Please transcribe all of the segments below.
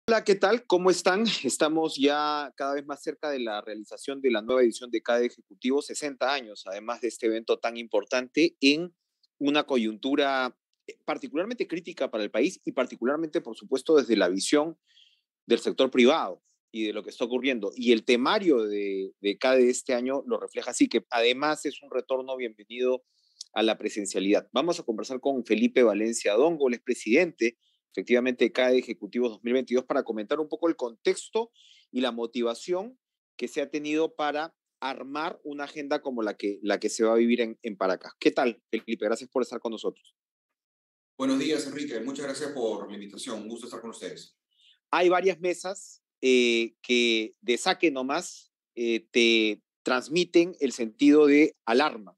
Hola, ¿qué tal? ¿Cómo están? Estamos ya cada vez más cerca de la realización de la nueva edición de CADE Ejecutivo, 60 años, además de este evento tan importante en una coyuntura particularmente crítica para el país y particularmente, por supuesto, desde la visión del sector privado y de lo que está ocurriendo. Y el temario de CADE de este año lo refleja así, que además es un retorno bienvenido a la presencialidad. Vamos a conversar con Felipe Valencia Dongo, el expresidente efectivamente CADE Ejecutivo 2022, para comentar un poco el contexto y la motivación que se ha tenido para armar una agenda como la que se va a vivir en Paracas. ¿Qué tal, Felipe? Gracias por estar con nosotros. Buenos días, Enrique. Muchas gracias por la invitación. Un gusto estar con ustedes. Hay varias mesas que de saque nomás te transmiten el sentido de alarma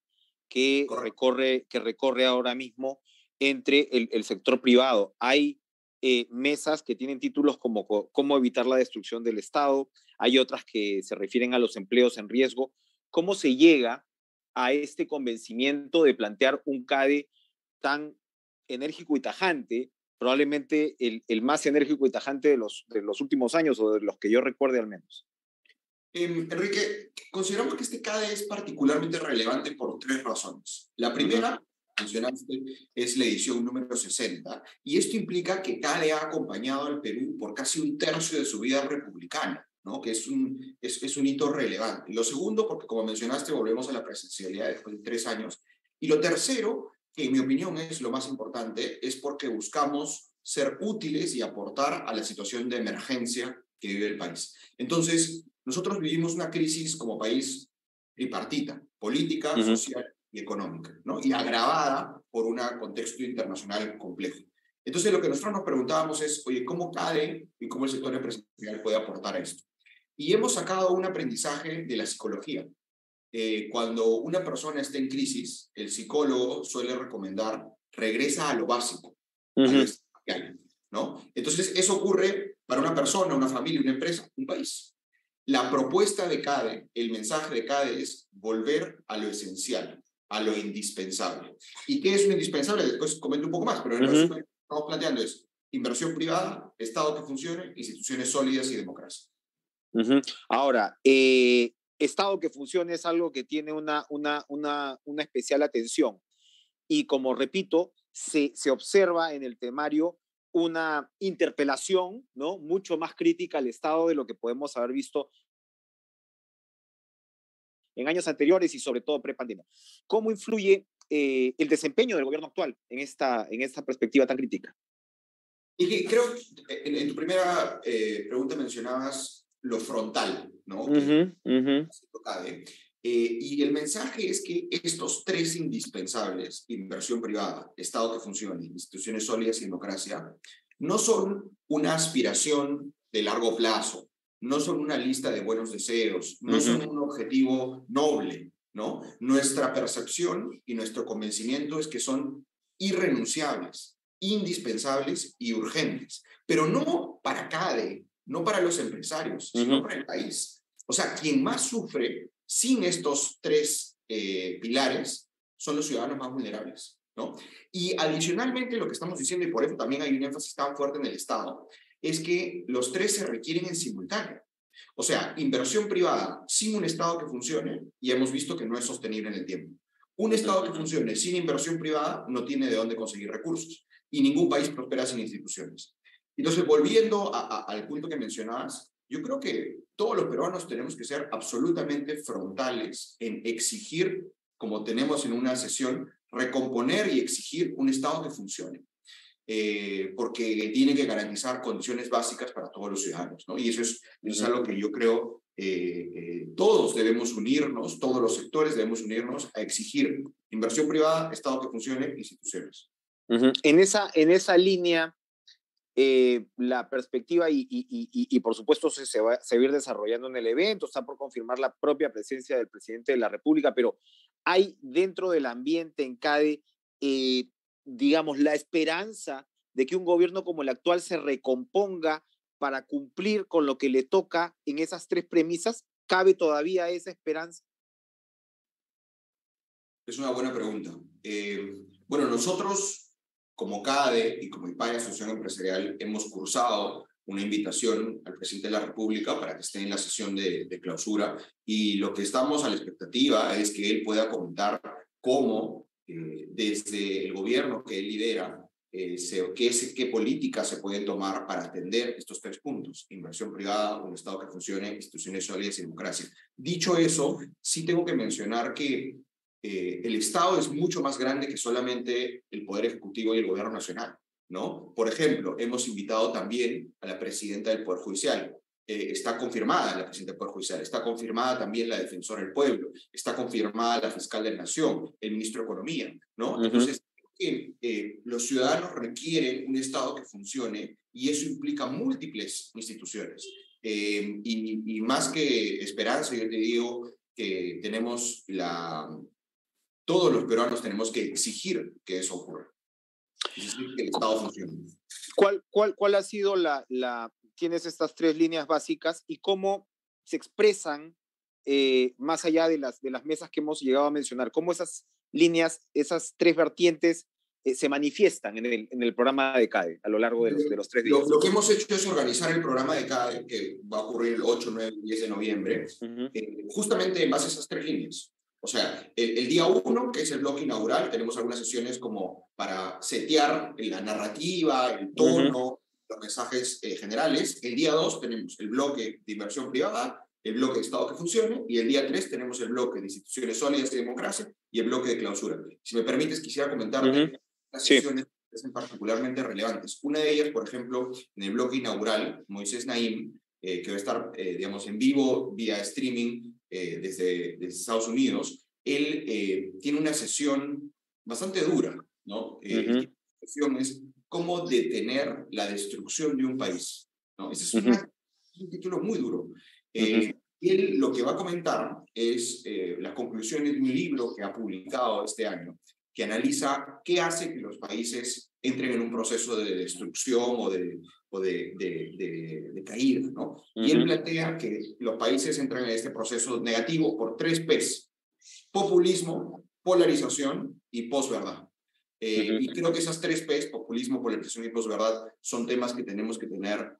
que recorre ahora mismo entre el sector privado. Hay mesas que tienen títulos como cómo evitar la destrucción del Estado, hay otras que se refieren a los empleos en riesgo. ¿Cómo se llega a este convencimiento de plantear un CADE tan enérgico y tajante, probablemente el más enérgico y tajante de los últimos años, o de los que yo recuerde al menos? Enrique, consideramos que este CADE es particularmente relevante por tres razones. La primera, mencionaste, es la edición número 60, y esto implica que CADE ha acompañado al Perú por casi un tercio de su vida republicana, ¿no? Que es un hito relevante. Lo segundo, porque como mencionaste, volvemos a la presencialidad después de 3 años. Y lo tercero, que en mi opinión es lo más importante, es porque buscamos ser útiles y aportar a la situación de emergencia que vive el país. Entonces, nosotros vivimos una crisis como país tripartita, política, social y económica, ¿no? Y agravada por un contexto internacional complejo. Entonces, lo que nosotros nos preguntábamos es, oye, ¿cómo CADE y cómo el sector empresarial puede aportar a esto? Y hemos sacado un aprendizaje de la psicología. Cuando una persona está en crisis, el psicólogo suele recomendar regresa a lo básico, a lo esencial, ¿no? Entonces, eso ocurre para una persona, una familia, una empresa, un país. La propuesta de CADE, el mensaje de CADE es volver a lo esencial, a lo indispensable. ¿Y qué es lo indispensable? Después comento un poco más, pero en resumen, lo que estamos planteando es inversión privada, Estado que funcione, instituciones sólidas y democracia. Ahora, Estado que funcione es algo que tiene una especial atención. Y como repito, se observa en el temario una interpelación, ¿no?, mucho más crítica al Estado de lo que podemos haber visto en años anteriores y sobre todo pre-pandemia. ¿Cómo influye el desempeño del gobierno actual en esta perspectiva tan crítica? Y que creo que en tu primera pregunta mencionabas lo frontal, ¿no? Que CADE. Y el mensaje es que estos tres indispensables, inversión privada, Estado que funcione, instituciones sólidas y democracia, no son una aspiración de largo plazo, no son una lista de buenos deseos, no son un objetivo noble, ¿no? Nuestra percepción y nuestro convencimiento es que son irrenunciables, indispensables y urgentes, pero no para CADE, no para los empresarios, sino para el país. O sea, quien más sufre sin estos tres pilares son los ciudadanos más vulnerables, ¿no? Y adicionalmente lo que estamos diciendo, y por eso también hay un énfasis tan fuerte en el Estado, es que los tres se requieren en simultáneo. O sea, inversión privada sin un Estado que funcione, y hemos visto que no es sostenible en el tiempo. Un Estado que funcione sin inversión privada no tiene de dónde conseguir recursos, y ningún país prospera sin instituciones. Entonces, volviendo al punto que mencionabas, yo creo que todos los peruanos tenemos que ser absolutamente frontales en exigir, como tenemos en una sesión, recomponer y exigir un Estado que funcione. Porque tiene que garantizar condiciones básicas para todos los ciudadanos, ¿no? Y eso es algo que yo creo todos debemos unirnos, todos los sectores debemos unirnos a exigir inversión privada, Estado que funcione, instituciones. En esa línea, la perspectiva y por supuesto se va a ir desarrollando en el evento, está por confirmar la propia presencia del presidente de la República, pero hay dentro del ambiente en CADE, digamos, la esperanza de que un gobierno como el actual se recomponga para cumplir con lo que le toca en esas tres premisas. ¿Cabe todavía esa esperanza? Es una buena pregunta. Bueno, nosotros como CADE y como IPAE, Asociación Empresarial, hemos cursado una invitación al presidente de la República para que esté en la sesión de clausura, y lo que estamos a la expectativa es que él pueda comentar cómo desde el gobierno que él lidera, qué políticas se pueden tomar para atender estos tres puntos: inversión privada, un Estado que funcione, instituciones sólidas y democracia. Dicho eso, sí tengo que mencionar que el Estado es mucho más grande que solamente el Poder Ejecutivo y el Gobierno Nacional, ¿no? Por ejemplo, hemos invitado también a la presidenta del Poder Judicial. Está confirmada la presidenta del Poder Judicial, está confirmada también la defensora del pueblo, está confirmada la fiscal de la Nación, el ministro de Economía, ¿no? Entonces, los ciudadanos requieren un Estado que funcione, y eso implica múltiples instituciones. Y más que esperanza, yo te digo que todos los peruanos tenemos que exigir que eso ocurra, es decir, que el Estado funcione. ¿Cuál ha sido tienes estas tres líneas básicas y cómo se expresan más allá de las mesas que hemos llegado a mencionar? ¿Cómo esas líneas, esas tres vertientes se manifiestan en el programa de CADE a lo largo de los 3 días? Lo que hemos hecho es organizar el programa de CADE, que va a ocurrir el 8, 9 y 10 de noviembre, justamente en base a esas tres líneas. O sea, el día 1, que es el bloque inaugural, tenemos algunas sesiones como para setear la narrativa, el tono, los mensajes generales. El día 2 tenemos el bloque de inversión privada, el bloque de Estado que funcione, y el día 3 tenemos el bloque de instituciones sólidas y democracia y el bloque de clausura. Si me permites, quisiera comentarte las sesiones que son particularmente relevantes. Una de ellas, por ejemplo, en el bloque inaugural, Moisés Naim, que va a estar, digamos, en vivo vía streaming desde Estados Unidos. Él tiene una sesión bastante dura, ¿no? La sesión es cómo detener la destrucción de un país, ¿no? Ese es un título muy duro. Él lo que va a comentar es las conclusiones de un libro que ha publicado este año, que analiza qué hace que los países entren en un proceso de destrucción o de caída, ¿no? Y él plantea que los países entran en este proceso negativo por 3 P's: populismo, polarización y posverdad. Y creo que esas 3 P's, populismo, polarización y posverdad, son temas que tenemos que tener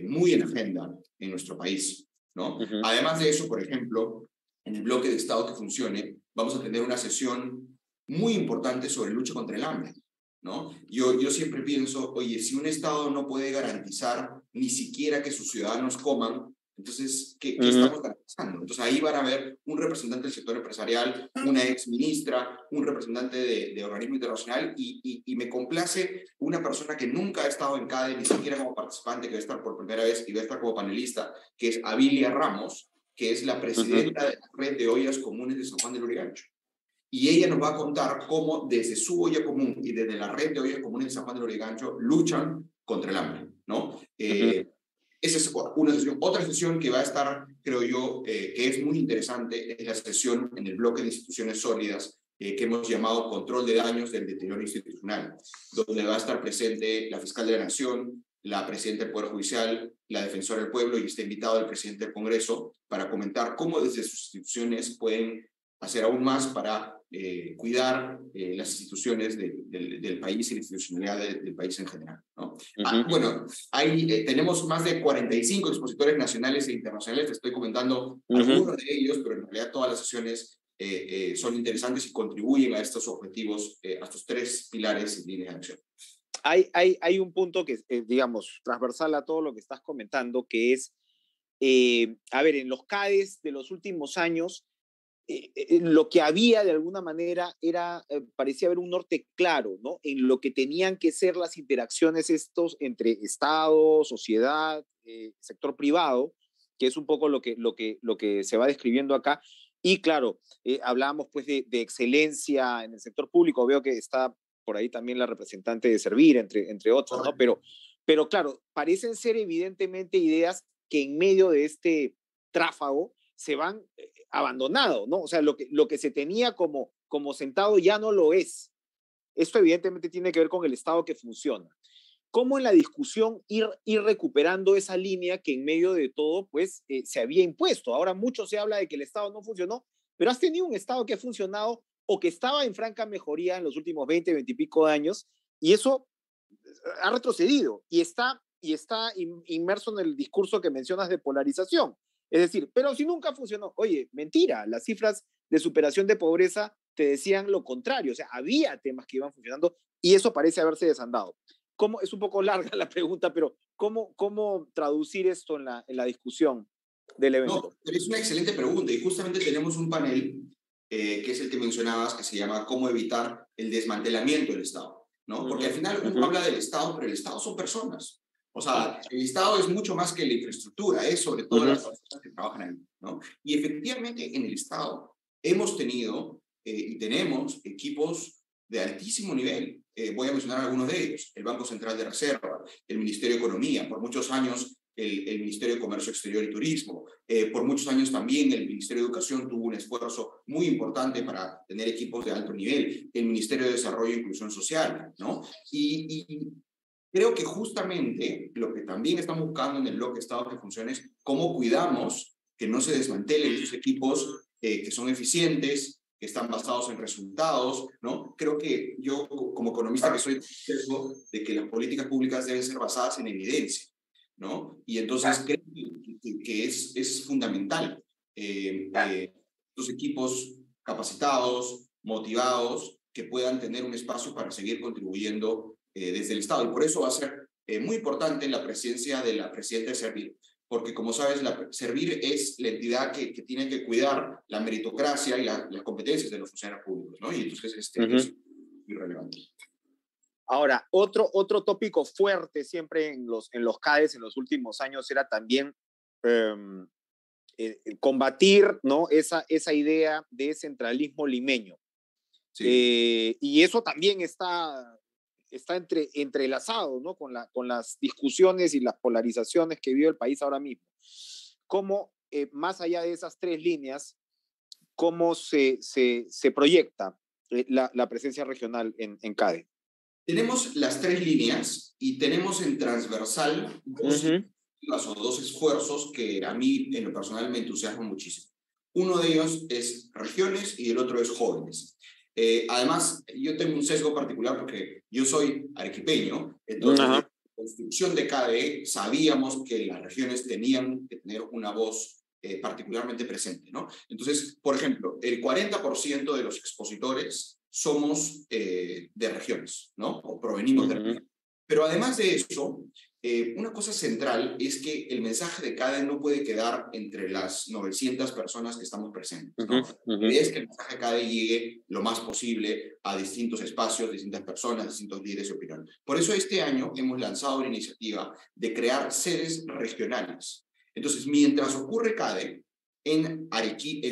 muy en agenda en nuestro país, ¿no? Además de eso, por ejemplo, en el bloque de Estado que funcione, vamos a tener una sesión muy importante sobre lucha contra el hambre, ¿no? Yo siempre pienso, oye, si un Estado no puede garantizar ni siquiera que sus ciudadanos coman, entonces, ¿qué estamos garantizando? Entonces, ahí van a ver un representante del sector empresarial, una ex ministra, un representante de organismo internacional, y me complace una persona que nunca ha estado en CADE, ni siquiera como participante, que va a estar por primera vez y va a estar como panelista, que es Abilia Ramos, que es la presidenta de la Red de Ollas Comunes de San Juan del Lurigancho. Y ella nos va a contar cómo desde su olla común y desde la Red de Ollas Comunes de San Juan del Lurigancho luchan contra el hambre, ¿no? Esa es una sesión. Otra sesión que va a estar, creo yo, que es muy interesante, es la sesión en el bloque de instituciones sólidas, que hemos llamado Control de Daños del Deterioro Institucional, donde va a estar presente la fiscal de la Nación, la presidenta del Poder Judicial, la defensora del pueblo, y está invitado el presidente del Congreso para comentar cómo desde sus instituciones pueden hacer aún más para cuidar las instituciones del país y la institucionalidad del país en general, ¿no? Bueno, tenemos más de 45 expositores nacionales e internacionales, te estoy comentando algunos de ellos, pero en realidad todas las sesiones son interesantes y contribuyen a estos objetivos, a estos 3 pilares y líneas de acción. Hay un punto que, digamos, transversal a todo lo que estás comentando, que es, a ver, en los CADES de los últimos años, lo que había de alguna manera parecía haber un norte claro, ¿no? En lo que tenían que ser las interacciones entre Estado, sociedad, sector privado, que es un poco lo que se va describiendo acá. Y claro, hablábamos pues de excelencia en el sector público. Veo que está por ahí también la representante de Servir, entre otros, ¿no? Pero claro, parecen ser evidentemente ideas que en medio de este tráfago se van abandonado, ¿no? O sea, lo que se tenía como sentado ya no lo es. Esto evidentemente tiene que ver con el Estado que funciona. ¿Cómo en la discusión ir recuperando esa línea que en medio de todo, pues, se había impuesto? Ahora mucho se habla de que el Estado no funcionó, pero has tenido un Estado que ha funcionado o que estaba en franca mejoría en los últimos 20 y pico de años, y eso ha retrocedido y está y está inmerso en el discurso que mencionas de polarización. Es decir, pero si nunca funcionó, oye, mentira, las cifras de superación de pobreza te decían lo contrario, o sea, había temas que iban funcionando y eso parece haberse desandado. ¿Cómo? Es un poco larga la pregunta, pero ¿cómo traducir esto en la discusión del evento? No, pero es una excelente pregunta y justamente tenemos un panel que es el que mencionabas, que se llama ¿Cómo evitar el desmantelamiento del Estado? ¿No? Porque al final uno habla del Estado, pero el Estado son personas. O sea, el Estado es mucho más que la infraestructura, es sobre todo las personas que trabajan ahí, ¿no? Y efectivamente en el Estado hemos tenido y tenemos equipos de altísimo nivel. Voy a mencionar algunos de ellos. El Banco Central de Reserva, el Ministerio de Economía, por muchos años el Ministerio de Comercio Exterior y Turismo. Por muchos años también el Ministerio de Educación tuvo un esfuerzo muy importante para tener equipos de alto nivel. El Ministerio de Desarrollo e Inclusión Social, ¿no? Y creo que justamente lo que también estamos buscando en el bloque Estado que funcione es cómo cuidamos que no se desmantelen esos equipos que son eficientes, que están basados en resultados, ¿no? Creo que yo, como economista que soy, creo de que las políticas públicas deben ser basadas en evidencia, ¿no? Y entonces creo que es fundamental los equipos capacitados, motivados, que puedan tener un espacio para seguir contribuyendo desde el Estado. Y por eso va a ser muy importante la presencia de la presidenta de Servir, porque como sabes, Servir es la entidad que tiene que cuidar la meritocracia y las competencias de los funcionarios públicos, ¿no? Y entonces es muy relevante. Ahora, otro tópico fuerte siempre en los CADES en los últimos años era también combatir, ¿no? esa idea de centralismo limeño. Sí. Y eso también está entrelazado, ¿no? con las discusiones y las polarizaciones que vive el país ahora mismo. ¿Cómo, más allá de esas tres líneas, cómo se proyecta la presencia regional en CADE? Tenemos las tres líneas y tenemos en transversal dos esfuerzos que a mí en lo personal me entusiasman muchísimo. Uno de ellos es regiones y el otro es jóvenes. Además, yo tengo un sesgo particular porque yo soy arequipeño, entonces en la construcción de CADE sabíamos que las regiones tenían que tener una voz particularmente presente, ¿no? Entonces, por ejemplo, el 40% de los expositores somos de regiones, ¿no? O provenimos de regiones. Pero además de eso, una cosa central es que el mensaje de CADE no puede quedar entre las 900 personas que estamos presentes, ¿no? La idea es que el mensaje de CADE llegue lo más posible a distintos espacios, distintas personas, distintos líderes de opinión. Por eso este año hemos lanzado una iniciativa de crear sedes regionales. Entonces, mientras ocurre CADE, en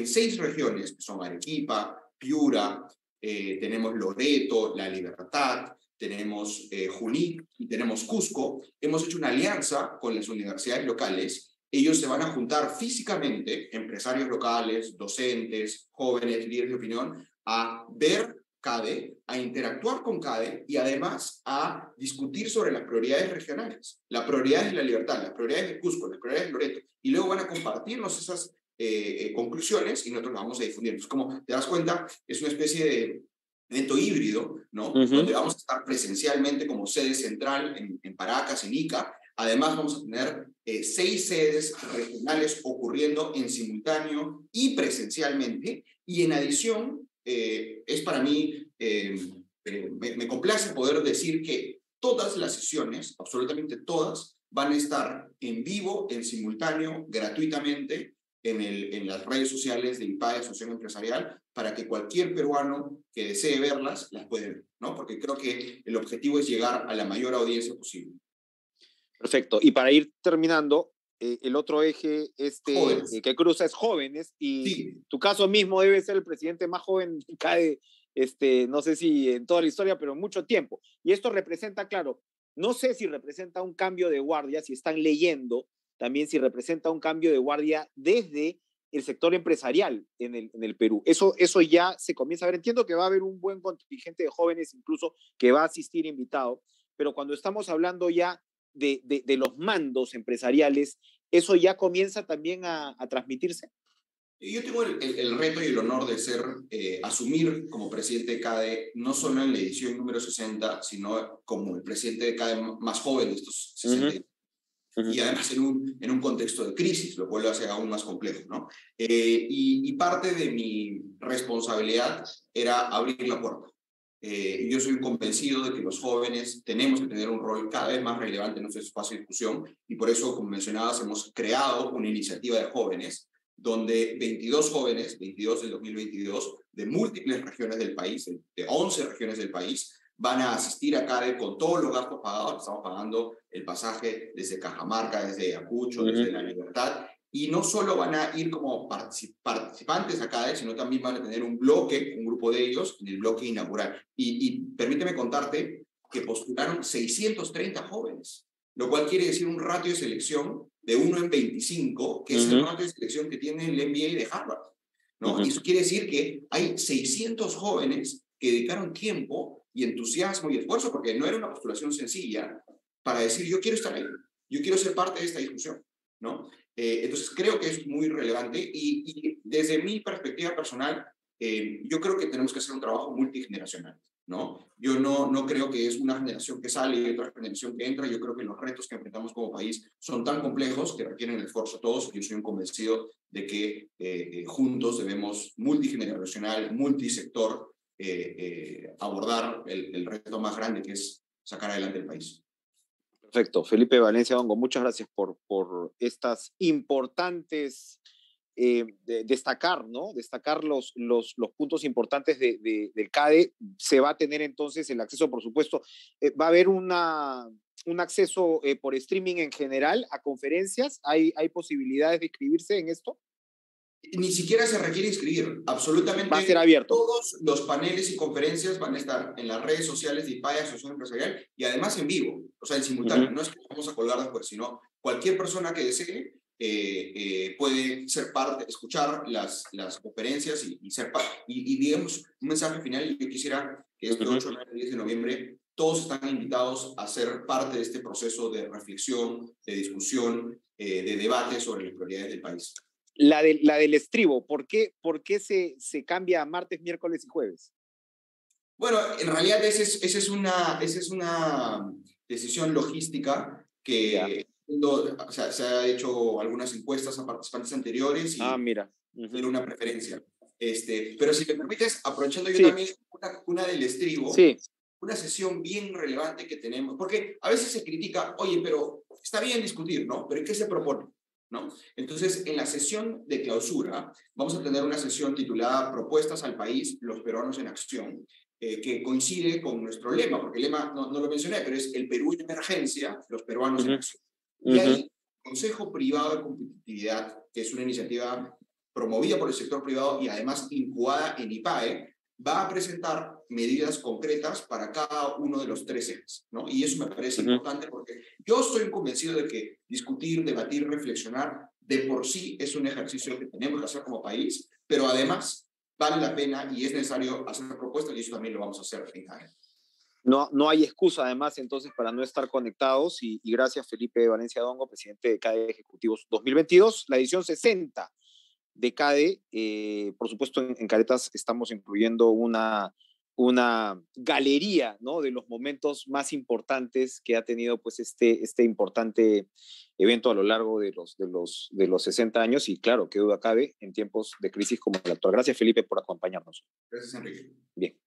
6 regiones, que son Arequipa, Piura, tenemos Loreto, La Libertad, tenemos Junín y tenemos Cusco, hemos hecho una alianza con las universidades locales. Ellos se van a juntar físicamente, empresarios locales, docentes, jóvenes, líderes de opinión, a ver CADE, a interactuar con CADE y además a discutir sobre las prioridades regionales, las prioridades de La Libertad, las prioridades de Cusco, las prioridades de Loreto, y luego van a compartirnos esas conclusiones y nosotros las vamos a difundir. Entonces, como te das cuenta, es una especie de evento híbrido, ¿no? Donde vamos a estar presencialmente como sede central en Paracas, en Ica. Además, vamos a tener 6 sedes regionales ocurriendo en simultáneo y presencialmente. Y en adición, es para mí, me complace poder decir que todas las sesiones, absolutamente todas, van a estar en vivo, en simultáneo, gratuitamente, en las redes sociales de IPAE, Asociación Empresarial, para que cualquier peruano que desee verlas, las pueda ver, ¿no? Porque creo que el objetivo es llegar a la mayor audiencia posible. Perfecto. Y para ir terminando, el otro eje que cruza es jóvenes, y sí. Tu caso mismo debe ser el presidente más joven que cae, no sé si en toda la historia, pero en mucho tiempo. Y esto representa, claro, no sé si representa un cambio de guardia, si están leyendo, también si representa un cambio de guardia desde el sector empresarial en el Perú. Eso ya se comienza a ver. Entiendo que va a haber un buen contingente de jóvenes incluso que va a asistir invitado, pero cuando estamos hablando ya de los mandos empresariales, ¿eso ya comienza también a transmitirse? Yo tengo el reto y el honor de asumir como presidente de CADE, no solo en la edición número 60, sino como el presidente de CADE más joven de estos 60. Y además en un contexto de crisis, lo cual lo hace aún más complejo, ¿no? Y parte de mi responsabilidad era abrir la puerta. Yo soy convencido de que los jóvenes tenemos que tener un rol cada vez más relevante en nuestro espacio de discusión y por eso, como mencionabas, hemos creado una iniciativa de jóvenes donde 22 jóvenes, 22 del 2022, de múltiples regiones del país, de 11 regiones del país, van a asistir a CADE con todos los gastos pagados. Estamos pagando el pasaje desde Cajamarca, desde Ayacucho, desde La Libertad, y no solo van a ir como participantes a CADE, sino también van a tener un bloque, un grupo de ellos, en el bloque inaugural. Y permíteme contarte que postularon 630 jóvenes, lo cual quiere decir un ratio de selección de 1 en 25, que es el ratio de selección que tiene el MBA de Harvard, ¿no? Y eso quiere decir que hay 600 jóvenes que dedicaron tiempo y entusiasmo y esfuerzo, porque no era una postulación sencilla, para decir, yo quiero estar ahí, yo quiero ser parte de esta discusión, ¿no? Entonces creo que es muy relevante y desde mi perspectiva personal, yo creo que tenemos que hacer un trabajo multigeneracional, ¿no? Yo no creo que es una generación que sale y otra generación que entra. Yo creo que los retos que enfrentamos como país son tan complejos que requieren el esfuerzo de todos. Yo soy un convencido de que juntos debemos multigeneracional, multisector, abordar el reto más grande que es sacar adelante el país. Perfecto. Felipe Valencia Dongo, muchas gracias por estas importantes, destacar, ¿no? Destacar los puntos importantes del CADE. Se va a tener entonces el acceso, por supuesto, va a haber un acceso por streaming en general a conferencias. ¿Hay posibilidades de inscribirse en esto? Ni siquiera se requiere inscribir, absolutamente. Va a ser abierto. Todos los paneles y conferencias van a estar en las redes sociales de IPAE, Asociación Empresarial, y además en vivo, o sea, en simultáneo. No es que vamos a colgar después, sino cualquier persona que desee puede ser parte, escuchar las conferencias y ser parte. Y digamos, un mensaje final, yo quisiera que este 8, 9, 10 de noviembre todos están invitados a ser parte de este proceso de reflexión, de discusión, de debate sobre las prioridades del país. La del estribo, ¿por qué se cambia a martes, miércoles y jueves? Bueno, en realidad esa es una decisión logística que o sea, se ha hecho algunas encuestas a participantes anteriores y mira. Era una preferencia. Pero si me permites, aprovechando yo también una del estribo, una sesión bien relevante que tenemos, porque a veces se critica, oye, pero está bien discutir, ¿no? Pero ¿qué se propone? ¿No? Entonces, en la sesión de clausura, vamos a tener una sesión titulada Propuestas al país, los peruanos en acción, que coincide con nuestro lema, porque el lema no lo mencioné, pero es el Perú en emergencia, los peruanos en acción. Y ahí, el Consejo Privado de Competitividad, que es una iniciativa promovida por el sector privado y además incubada en IPAE, va a presentar medidas concretas para cada uno de los 3 ejes, ¿no? Y eso me parece importante porque yo estoy convencido de que discutir, debatir, reflexionar de por sí es un ejercicio que tenemos que hacer como país, pero además vale la pena y es necesario hacer propuestas y eso también lo vamos a hacer en CAE. No hay excusa, además, entonces, para no estar conectados. Y gracias, Felipe Valencia Dongo, presidente de CADE Ejecutivos 2022, la edición 60 de CADE. Por supuesto, en Caretas estamos incluyendo una galería, ¿no?, de los momentos más importantes que ha tenido pues, este importante evento a lo largo de los 60 años. Y claro, qué duda cabe, en tiempos de crisis como el actual. Gracias, Felipe, por acompañarnos. Gracias, Enrique. Bien.